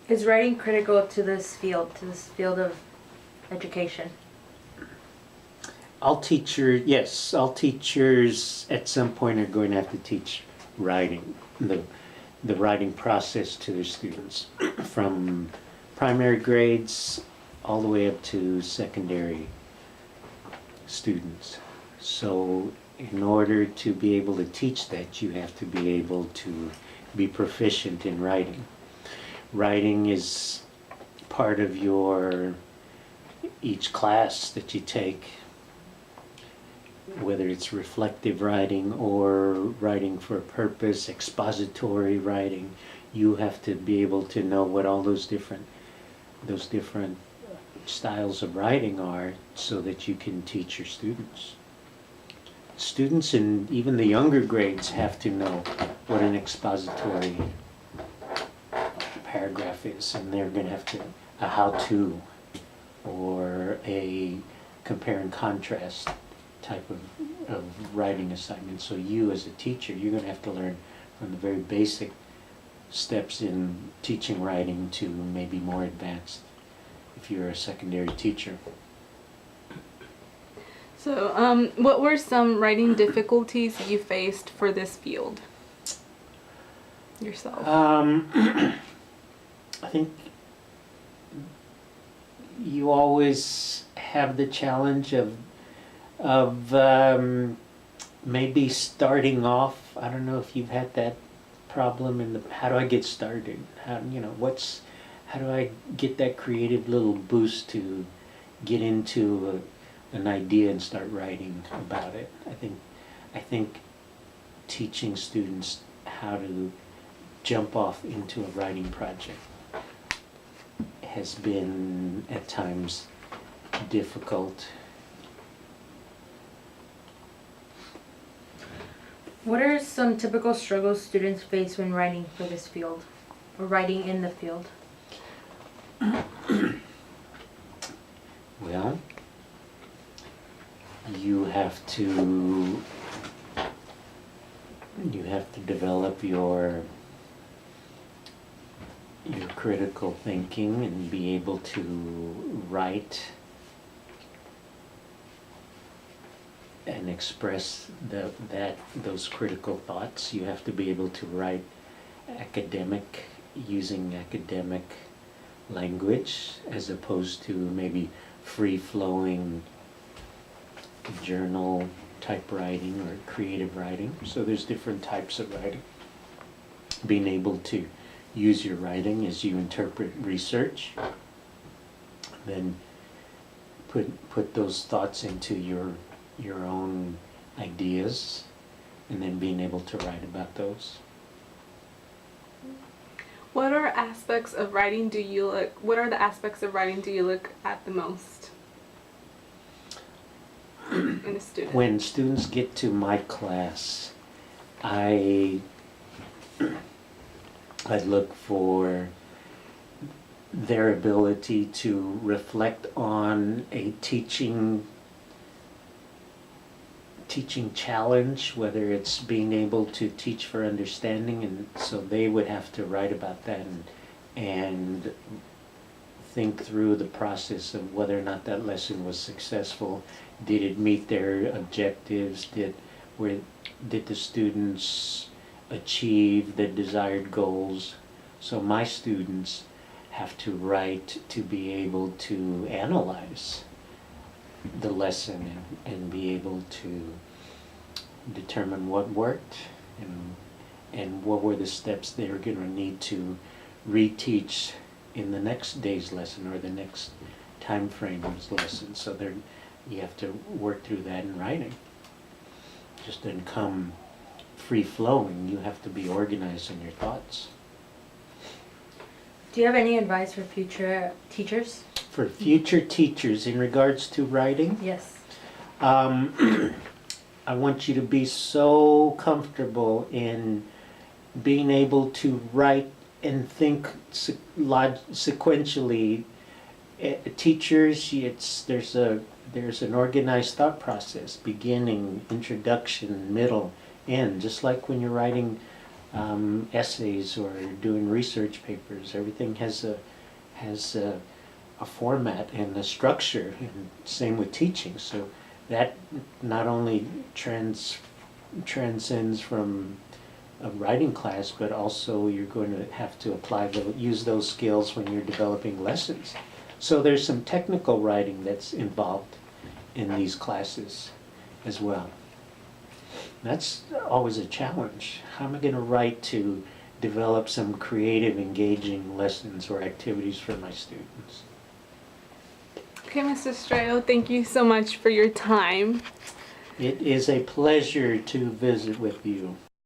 Is writing critical to this field of education? All teachers at some point are going to have to teach writing, the writing process to their students, from primary grades all the way up to secondary students. So in order to be able to teach that, you have to be able to be proficient in writing. Writing is part of each class that you take, whether it's reflective writing or writing for a purpose, expository writing. You have to be able to know what all those different styles of writing are, so that you can teach your students. Students in even the younger grades have to know what an expository paragraph is, and they're going to have a how-to or a compare and contrast type of writing assignment. So you as a teacher, you're going to have to learn from the very basic steps in teaching writing to maybe more advanced if you're a secondary teacher. So, what were some writing difficulties you faced for this field yourself? I think you always have the challenge of maybe starting off. I don't know if you've had that problem how do I get started? How do I get that creative little boost to get into an idea and start writing about it? I think teaching students how to jump off into a writing project has been at times difficult. What are some typical struggles students face when writing for this field, or writing in the field? Well, you have to develop your critical thinking and be able to write and express those critical thoughts. You have to be able to write using academic language, as opposed to maybe free-flowing journal type writing or creative writing. So there's different types of writing. Being able to use your writing as you interpret research, then put those thoughts into your own ideas, and then being able to write about those. What are the aspects of writing do you look at the most in a student? When students get to my class, I look for their ability to reflect on a teaching challenge, whether it's being able to teach for understanding, and so they would have to write about that and think through the process of whether or not that lesson was successful. Did it meet their objectives? Did the students achieve the desired goals? So my students have to write to be able to analyze the lesson and be able to determine what worked and what were the steps they were going to need to reteach in the next day's lesson or the next time frame's lesson. So you have to work through that in writing. Just doesn't come free-flowing. You have to be organized in your thoughts. Do you have any advice for future teachers? For future teachers in regards to writing? Yes. I want you to be so comfortable in being able to write and think sequentially. Teachers, there's an organized thought process: beginning, introduction, middle, end. Just like when you're writing essays or doing research papers. Everything has a format and a structure, and same with teaching. So that not only transcends from a writing class, but also you're going to have to use those skills when you're developing lessons. So there's some technical writing that's involved in these classes as well. That's always a challenge. How am I going to write to develop some creative, engaging lessons or activities for my students? Okay, Mr. Estrella, thank you so much for your time. It is a pleasure to visit with you.